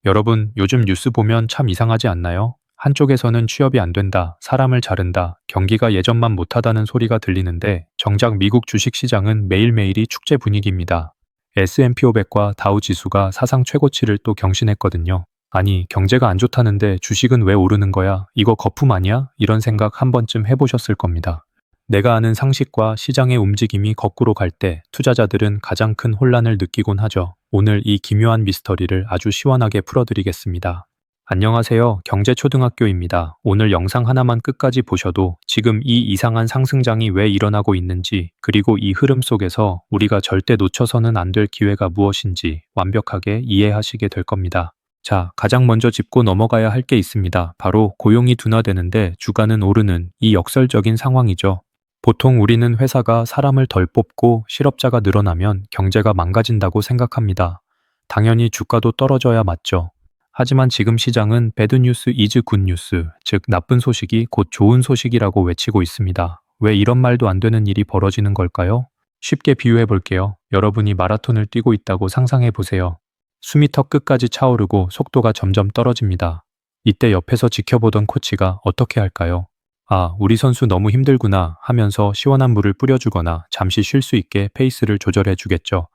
여러분, 요즘 뉴스 보면 참 이상하지 않나요? 한쪽에서는 취업이 안 된다, 사람을 자른다, 경기가 예전만 못하다는 소리가 들리는데 정작 미국 주식시장은 매일매일이 축제 분위기입니다. S&P 500과 다우 지수가 사상 최고치를 또 경신했거든요. 아니, 경제가 안 좋다는데 주식은 왜 오르는 거야? 이거 거품 아니야? 이런 생각 한 번쯤 해보셨을 겁니다. 내가 아는 상식과 시장의 움직임이 거꾸로 갈 때 투자자들은 가장 큰 혼란을 느끼곤 하죠. 오늘 이 기묘한 미스터리를 아주 시원하게 풀어드리겠습니다. 안녕하세요. 경제초등학교입니다. 오늘 영상 하나만 끝까지 보셔도 지금 이 이상한 상승장이 왜 일어나고 있는지, 그리고 이 흐름 속에서 우리가 절대 놓쳐서는 안 될 기회가 무엇인지 완벽하게 이해하시게 될 겁니다. 자, 가장 먼저 짚고 넘어가야 할 게 있습니다. 바로 고용이 둔화되는데 주가는 오르는 이 역설적인 상황이죠. 보통 우리는 회사가 사람을 덜 뽑고 실업자가 늘어나면 경제가 망가진다고 생각합니다. 당연히 주가도 떨어져야 맞죠. 하지만 지금 시장은 배드 뉴스 이즈 굿 뉴스, 즉 나쁜 소식이 곧 좋은 소식이라고 외치고 있습니다. 왜 이런 말도 안 되는 일이 벌어지는 걸까요? 쉽게 비유해 볼게요. 여러분이 마라톤을 뛰고 있다고 상상해 보세요. 숨이 턱 끝까지 차오르고 속도가 점점 떨어집니다. 이때 옆에서 지켜보던 코치가 어떻게 할까요? 아, 우리 선수 너무 힘들구나 하면서 시원한 물을 뿌려주거나 잠시 쉴 수 있게 페이스를 조절해 주겠죠.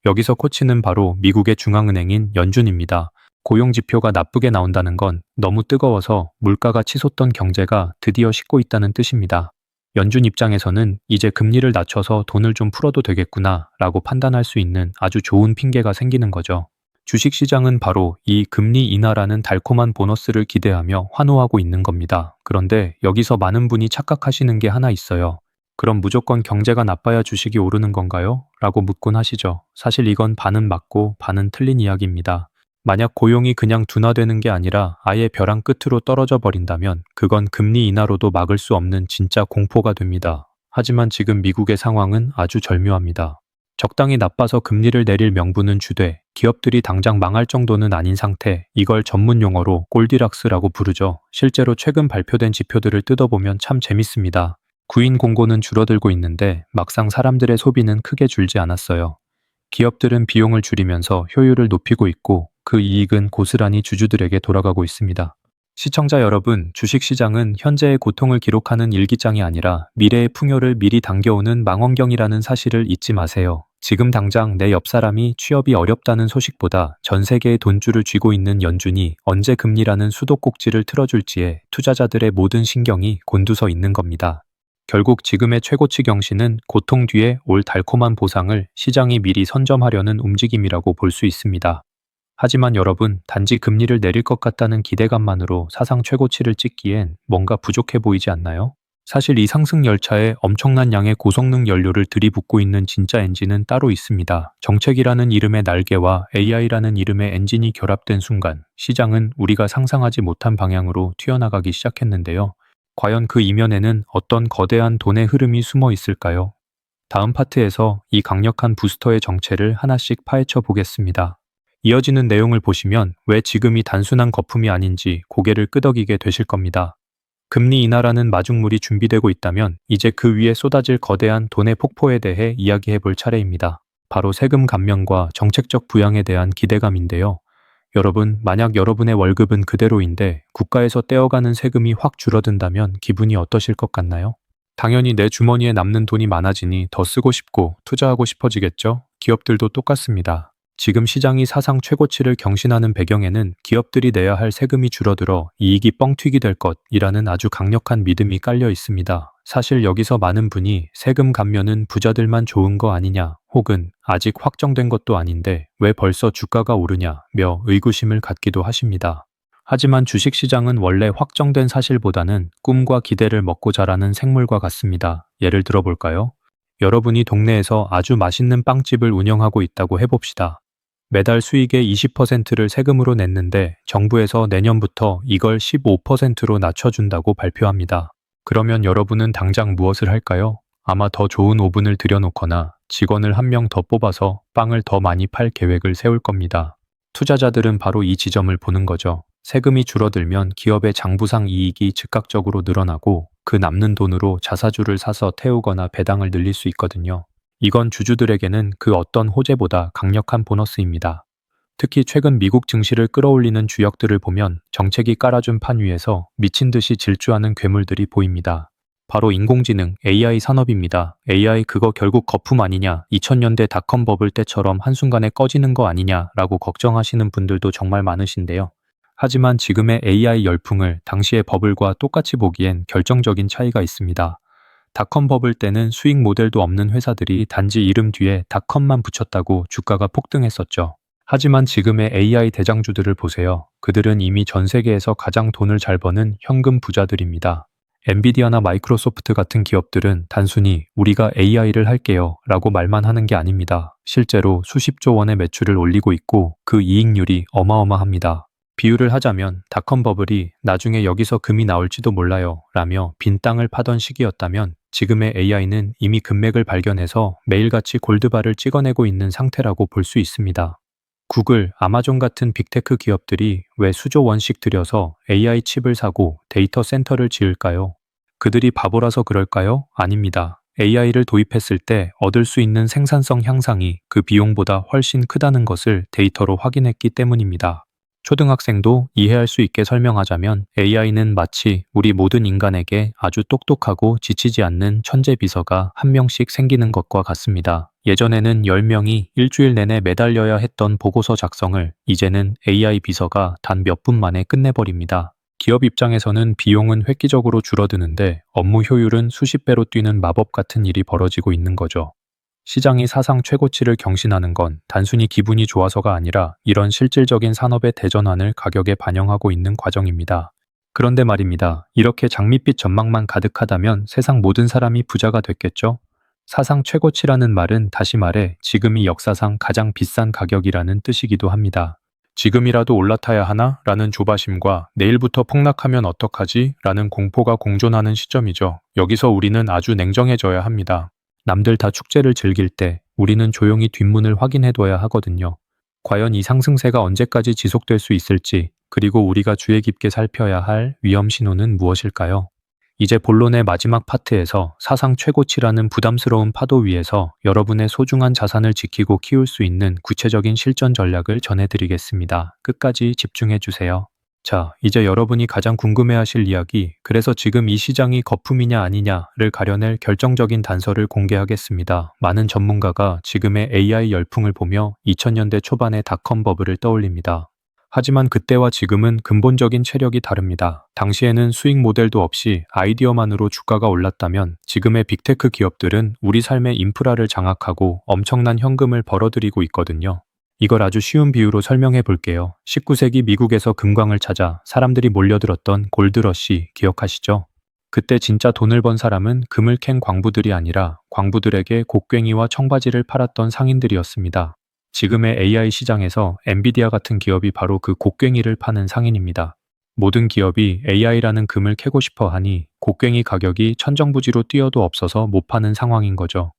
여기서 코치는 바로 미국의 중앙은행인 연준입니다. 고용 지표가 나쁘게 나온다는 건 너무 뜨거워서 물가가 치솟던 경제가 드디어 식고 있다는 뜻입니다. 연준 입장에서는 이제 금리를 낮춰서 돈을 좀 풀어도 되겠구나 라고 판단할 수 있는 아주 좋은 핑계가 생기는 거죠. 주식시장은 바로 이 금리 인하라는 달콤한 보너스를 기대하며 환호하고 있는 겁니다. 그런데 여기서 많은 분이 착각하시는 게 하나 있어요. 그럼 무조건 경제가 나빠야 주식이 오르는 건가요? 라고 묻곤 하시죠. 사실 이건 반은 맞고 반은 틀린 이야기입니다. 만약 고용이 그냥 둔화되는 게 아니라 아예 벼랑 끝으로 떨어져 버린다면 그건 금리 인하로도 막을 수 없는 진짜 공포가 됩니다. 하지만 지금 미국의 상황은 아주 절묘합니다. 적당히 나빠서 금리를 내릴 명분은 주되 기업들이 당장 망할 정도는 아닌 상태, 이걸 전문 용어로 골디락스라고 부르죠. 실제로 최근 발표된 지표들을 뜯어보면 참 재밌습니다. 구인 공고는 줄어들고 있는데 막상 사람들의 소비는 크게 줄지 않았어요. 기업들은 비용을 줄이면서 효율을 높이고 있고 그 이익은 고스란히 주주들에게 돌아가고 있습니다. 시청자 여러분, 주식시장은 현재의 고통을 기록하는 일기장이 아니라 미래의 풍요를 미리 당겨오는 망원경이라는 사실을 잊지 마세요. 지금 당장 내 옆 사람이 취업이 어렵다는 소식보다 전 세계의 돈줄을 쥐고 있는 연준이 언제 금리라는 수도꼭지를 틀어줄지에 투자자들의 모든 신경이 곤두서 있는 겁니다. 결국 지금의 최고치 경신은 고통 뒤에 올 달콤한 보상을 시장이 미리 선점하려는 움직임이라고 볼 수 있습니다. 하지만 여러분, 단지 금리를 내릴 것 같다는 기대감만으로 사상 최고치를 찍기엔 뭔가 부족해 보이지 않나요? 사실 이 상승 열차에 엄청난 양의 고성능 연료를 들이붓고 있는 진짜 엔진은 따로 있습니다. 정책이라는 이름의 날개와 AI라는 이름의 엔진이 결합된 순간 시장은 우리가 상상하지 못한 방향으로 튀어나가기 시작했는데요. 과연 그 이면에는 어떤 거대한 돈의 흐름이 숨어 있을까요? 다음 파트에서 이 강력한 부스터의 정체를 하나씩 파헤쳐 보겠습니다. 이어지는 내용을 보시면 왜 지금이 단순한 거품이 아닌지 고개를 끄덕이게 되실 겁니다. 금리 인하라는 마중물이 준비되고 있다면 이제 그 위에 쏟아질 거대한 돈의 폭포에 대해 이야기해 볼 차례입니다. 바로 세금 감면과 정책적 부양에 대한 기대감인데요. 여러분, 만약 여러분의 월급은 그대로인데 국가에서 떼어가는 세금이 확 줄어든다면 기분이 어떠실 것 같나요? 당연히 내 주머니에 남는 돈이 많아지니 더 쓰고 싶고 투자하고 싶어지겠죠? 기업들도 똑같습니다. 지금 시장이 사상 최고치를 경신하는 배경에는 기업들이 내야 할 세금이 줄어들어 이익이 뻥튀기 될 것이라는 아주 강력한 믿음이 깔려 있습니다. 사실 여기서 많은 분이 세금 감면은 부자들만 좋은 거 아니냐, 혹은 아직 확정된 것도 아닌데 왜 벌써 주가가 오르냐며 의구심을 갖기도 하십니다. 하지만 주식시장은 원래 확정된 사실보다는 꿈과 기대를 먹고 자라는 생물과 같습니다. 예를 들어볼까요? 여러분이 동네에서 아주 맛있는 빵집을 운영하고 있다고 해봅시다. 매달 수익의 20%를 세금으로 냈는데 정부에서 내년부터 이걸 15%로 낮춰준다고 발표합니다. 그러면 여러분은 당장 무엇을 할까요? 아마 더 좋은 오븐을 들여놓거나 직원을 한 명 더 뽑아서 빵을 더 많이 팔 계획을 세울 겁니다. 투자자들은 바로 이 지점을 보는 거죠. 세금이 줄어들면 기업의 장부상 이익이 즉각적으로 늘어나고 그 남는 돈으로 자사주를 사서 태우거나 배당을 늘릴 수 있거든요. 이건 주주들에게는 그 어떤 호재보다 강력한 보너스입니다. 특히 최근 미국 증시를 끌어올리는 주역들을 보면 정책이 깔아준 판 위에서 미친 듯이 질주하는 괴물들이 보입니다. 바로 인공지능, AI 산업입니다. AI 그거 결국 거품 아니냐, 2000년대 닷컴 버블 때처럼 한순간에 꺼지는 거 아니냐라고 걱정하시는 분들도 정말 많으신데요. 하지만 지금의 AI 열풍을 당시의 버블과 똑같이 보기엔 결정적인 차이가 있습니다. 닷컴 버블 때는 수익 모델도 없는 회사들이 단지 이름 뒤에 닷컴만 붙였다고 주가가 폭등했었죠. 하지만 지금의 AI 대장주들을 보세요. 그들은 이미 전 세계에서 가장 돈을 잘 버는 현금 부자들입니다. 엔비디아나 마이크로소프트 같은 기업들은 단순히 우리가 AI를 할게요 라고 말만 하는 게 아닙니다. 실제로 수십조 원의 매출을 올리고 있고 그 이익률이 어마어마합니다. 비유를 하자면 닷컴 버블이 나중에 여기서 금이 나올지도 몰라요 라며 빈 땅을 파던 시기였다면 지금의 AI는 이미 금맥을 발견해서 매일같이 골드바를 찍어내고 있는 상태라고 볼 수 있습니다. 구글, 아마존 같은 빅테크 기업들이 왜 수조 원씩 들여서 AI 칩을 사고 데이터 센터를 지을까요? 그들이 바보라서 그럴까요? 아닙니다. AI를 도입했을 때 얻을 수 있는 생산성 향상이 그 비용보다 훨씬 크다는 것을 데이터로 확인했기 때문입니다. 초등학생도 이해할 수 있게 설명하자면 AI는 마치 우리 모든 인간에게 아주 똑똑하고 지치지 않는 천재 비서가 한 명씩 생기는 것과 같습니다. 예전에는 10명이 일주일 내내 매달려야 했던 보고서 작성을 이제는 AI 비서가 단 몇 분 만에 끝내버립니다. 기업 입장에서는 비용은 획기적으로 줄어드는데 업무 효율은 수십 배로 뛰는 마법 같은 일이 벌어지고 있는 거죠. 시장이 사상 최고치를 경신하는 건 단순히 기분이 좋아서가 아니라 이런 실질적인 산업의 대전환을 가격에 반영하고 있는 과정입니다. 그런데 말입니다. 이렇게 장밋빛 전망만 가득하다면 세상 모든 사람이 부자가 됐겠죠? 사상 최고치라는 말은 다시 말해 지금이 역사상 가장 비싼 가격이라는 뜻이기도 합니다. 지금이라도 올라타야 하나? 라는 조바심과 내일부터 폭락하면 어떡하지? 라는 공포가 공존하는 시점이죠. 여기서 우리는 아주 냉정해져야 합니다. 남들 다 축제를 즐길 때 우리는 조용히 뒷문을 확인해둬야 하거든요. 과연 이 상승세가 언제까지 지속될 수 있을지, 그리고 우리가 주의 깊게 살펴야 할 위험 신호는 무엇일까요? 이제 본론의 마지막 파트에서 사상 최고치라는 부담스러운 파도 위에서 여러분의 소중한 자산을 지키고 키울 수 있는 구체적인 실전 전략을 전해드리겠습니다. 끝까지 집중해주세요. 자, 이제 여러분이 가장 궁금해하실 이야기, 그래서 지금 이 시장이 거품이냐 아니냐를 가려낼 결정적인 단서를 공개하겠습니다. 많은 전문가가 지금의 AI 열풍을 보며 2000년대 초반의 닷컴 버블을 떠올립니다. 하지만 그때와 지금은 근본적인 체력이 다릅니다. 당시에는 수익 모델도 없이 아이디어만으로 주가가 올랐다면 지금의 빅테크 기업들은 우리 삶의 인프라를 장악하고 엄청난 현금을 벌어들이고 있거든요. 이걸 아주 쉬운 비유로 설명해 볼게요. 19세기 미국에서 금광을 찾아 사람들이 몰려들었던 골드러시 기억하시죠? 그때 진짜 돈을 번 사람은 금을 캔 광부들이 아니라 광부들에게 곡괭이와 청바지를 팔았던 상인들이었습니다. 지금의 AI 시장에서 엔비디아 같은 기업이 바로 그 곡괭이를 파는 상인입니다. 모든 기업이 AI라는 금을 캐고 싶어 하니 곡괭이 가격이 천정부지로 뛰어도 없어서 못 파는 상황인 거죠.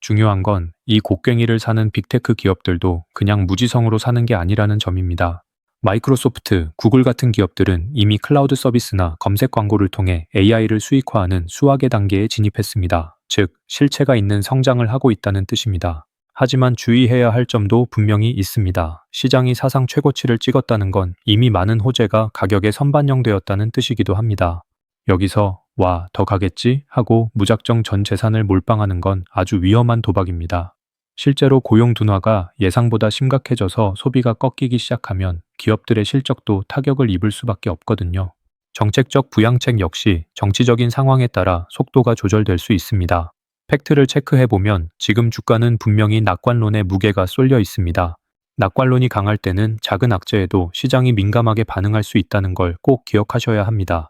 중요한 건 이 곡괭이를 사는 빅테크 기업들도 그냥 무지성으로 사는 게 아니라는 점입니다. 마이크로소프트, 구글 같은 기업들은 이미 클라우드 서비스나 검색 광고를 통해 AI를 수익화하는 수학의 단계에 진입했습니다. 즉, 실체가 있는 성장을 하고 있다는 뜻입니다. 하지만 주의해야 할 점도 분명히 있습니다. 시장이 사상 최고치를 찍었다는 건 이미 많은 호재가 가격에 선반영되었다는 뜻이기도 합니다. 여기서 와, 더 가겠지? 하고 무작정 전 재산을 몰빵하는 건 아주 위험한 도박입니다. 실제로 고용 둔화가 예상보다 심각해져서 소비가 꺾이기 시작하면 기업들의 실적도 타격을 입을 수밖에 없거든요. 정책적 부양책 역시 정치적인 상황에 따라 속도가 조절될 수 있습니다. 팩트를 체크해보면 지금 주가는 분명히 낙관론의 무게가 쏠려 있습니다. 낙관론이 강할 때는 작은 악재에도 시장이 민감하게 반응할 수 있다는 걸 꼭 기억하셔야 합니다.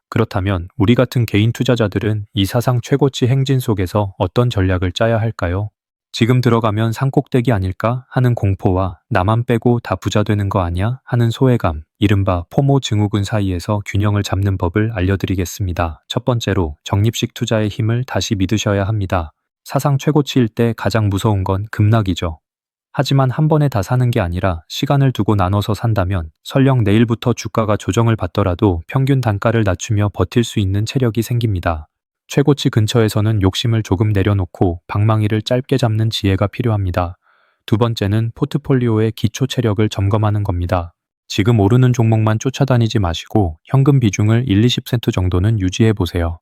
그렇다면 우리 같은 개인 투자자들은 이 사상 최고치 행진 속에서 어떤 전략을 짜야 할까요? 지금 들어가면 산꼭대기 아닐까 하는 공포와 나만 빼고 다 부자 되는 거 아니야 하는 소외감, 이른바 포모 증후군 사이에서 균형을 잡는 법을 알려드리겠습니다. 첫 번째로 적립식 투자의 힘을 다시 믿으셔야 합니다. 사상 최고치일 때 가장 무서운 건 급락이죠. 하지만 한 번에 다 사는 게 아니라 시간을 두고 나눠서 산다면 설령 내일부터 주가가 조정을 받더라도 평균 단가를 낮추며 버틸 수 있는 체력이 생깁니다. 최고치 근처에서는 욕심을 조금 내려놓고 방망이를 짧게 잡는 지혜가 필요합니다. 두 번째는 포트폴리오의 기초 체력을 점검하는 겁니다. 지금 오르는 종목만 쫓아다니지 마시고 현금 비중을 1-20% 정도는 유지해 보세요.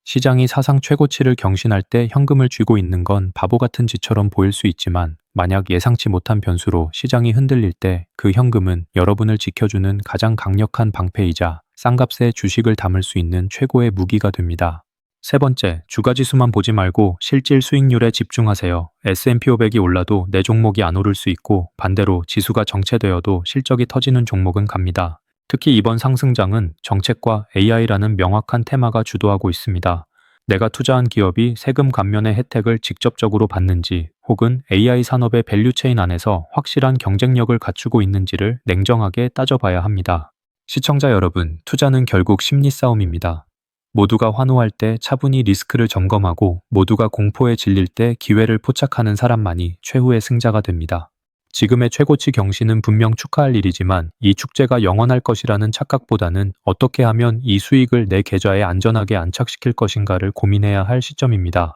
시장이 사상 최고치를 경신할 때 현금을 쥐고 있는 건 바보 같은 짓처럼 보일 수 있지만 만약 예상치 못한 변수로 시장이 흔들릴 때 그 현금은 여러분을 지켜주는 가장 강력한 방패이자 싼값에 주식을 담을 수 있는 최고의 무기가 됩니다. 세 번째, 주가지수만 보지 말고 실질 수익률에 집중하세요. S&P 500이 올라도 내 종목이 안 오를 수 있고 반대로 지수가 정체되어도 실적이 터지는 종목은 갑니다. 특히 이번 상승장은 정책과 AI라는 명확한 테마가 주도하고 있습니다. 내가 투자한 기업이 세금 감면의 혜택을 직접적으로 받는지 혹은 AI 산업의 밸류체인 안에서 확실한 경쟁력을 갖추고 있는지를 냉정하게 따져봐야 합니다. 시청자 여러분, 투자는 결국 심리 싸움입니다. 모두가 환호할 때 차분히 리스크를 점검하고 모두가 공포에 질릴 때 기회를 포착하는 사람만이 최후의 승자가 됩니다. 지금의 최고치 경신은 분명 축하할 일이지만 이 축제가 영원할 것이라는 착각보다는 어떻게 하면 이 수익을 내 계좌에 안전하게 안착시킬 것인가를 고민해야 할 시점입니다.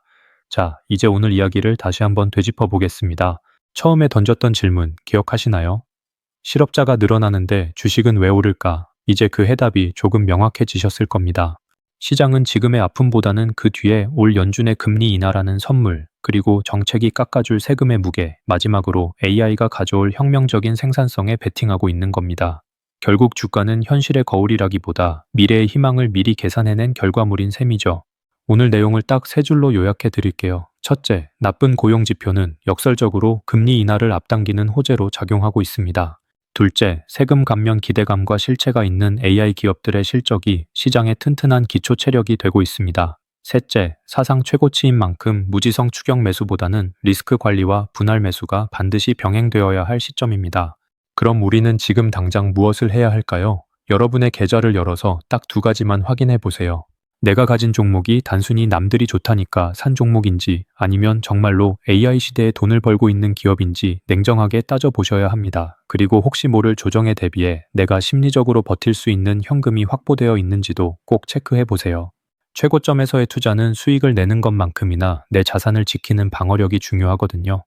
자, 이제 오늘 이야기를 다시 한번 되짚어 보겠습니다. 처음에 던졌던 질문 기억하시나요? 실업자가 늘어나는데 주식은 왜 오를까? 이제 그 해답이 조금 명확해지셨을 겁니다. 시장은 지금의 아픔보다는 그 뒤에 올 연준의 금리 인하라는 선물, 그리고 정책이 깎아줄 세금의 무게, 마지막으로 AI가 가져올 혁명적인 생산성에 베팅하고 있는 겁니다. 결국 주가는 현실의 거울이라기보다 미래의 희망을 미리 계산해낸 결과물인 셈이죠. 오늘 내용을 딱 세 줄로 요약해 드릴게요. 첫째, 나쁜 고용 지표는 역설적으로 금리 인하를 앞당기는 호재로 작용하고 있습니다. 둘째, 세금 감면 기대감과 실체가 있는 AI 기업들의 실적이 시장의 튼튼한 기초 체력이 되고 있습니다. 셋째, 사상 최고치인 만큼 무지성 추격 매수보다는 리스크 관리와 분할 매수가 반드시 병행되어야 할 시점입니다. 그럼 우리는 지금 당장 무엇을 해야 할까요? 여러분의 계좌를 열어서 딱 두 가지만 확인해 보세요. 내가 가진 종목이 단순히 남들이 좋다니까 산 종목인지 아니면 정말로 AI 시대에 돈을 벌고 있는 기업인지 냉정하게 따져보셔야 합니다. 그리고 혹시 모를 조정에 대비해 내가 심리적으로 버틸 수 있는 현금이 확보되어 있는지도 꼭 체크해 보세요. 최고점에서의 투자는 수익을 내는 것만큼이나 내 자산을 지키는 방어력이 중요하거든요.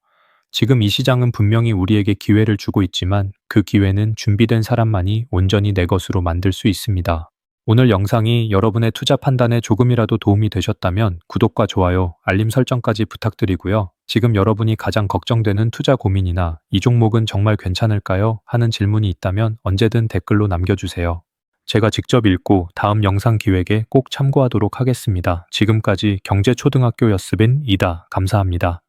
지금 이 시장은 분명히 우리에게 기회를 주고 있지만 그 기회는 준비된 사람만이 온전히 내 것으로 만들 수 있습니다. 오늘 영상이 여러분의 투자 판단에 조금이라도 도움이 되셨다면 구독과 좋아요, 알림 설정까지 부탁드리고요. 지금 여러분이 가장 걱정되는 투자 고민이나 이 종목은 정말 괜찮을까요? 하는 질문이 있다면 언제든 댓글로 남겨주세요. 제가 직접 읽고 다음 영상 기획에 꼭 참고하도록 하겠습니다. 지금까지 경제초등학교 여스빈이다. 감사합니다.